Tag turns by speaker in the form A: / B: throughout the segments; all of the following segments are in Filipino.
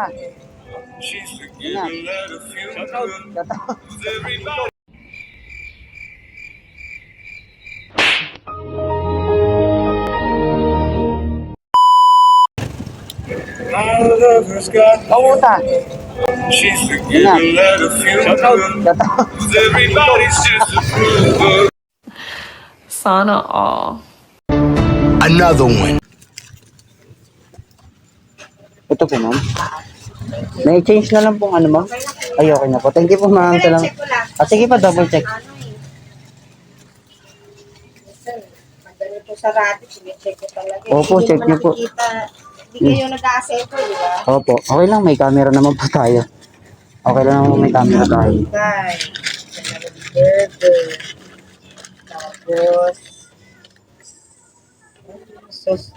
A: She's forgiven that a few everybody. My lover's got she's forgiven that a few everybody's just approval.
B: Sana all.
C: Another one.
D: Ito po, ma'am. Na-change na lang pong ano, ma'am. Ay, okay na po. Thank you po, ma'am. Salamat. Sige pa, double check.
E: Madali po sa rabbit, check ko talaga.
D: Opo, check niyo po.
E: Hindi kayo nag-a-asseto, di ba?
D: Opo, okay lang. May camera naman po tayo. Okay lang naman may camera tayo.
E: Guy, burger, tapos, sauce.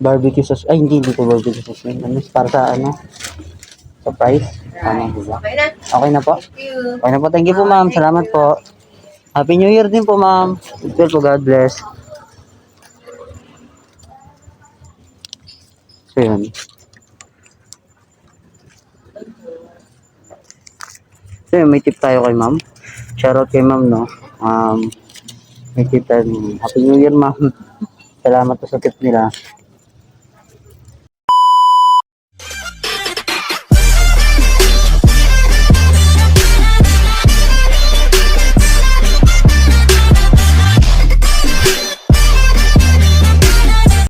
D: Barbecue sauce. Ay, hindi po barbecue sauce. Ano, para sa ano? Sa price? Tama po ba?
E: Okay na?
D: Okay na po?
E: Thank you.
D: Okay na po. Thank you po, ma'am. Salamat po. Happy New Year din po, ma'am. Good po. God bless. So, yun. So, yun, may tip tayo kay ma'am. Shoutout kay ma'am, no? May tip tayo. Happy New Year, ma'am. Salamat po sa tip nila.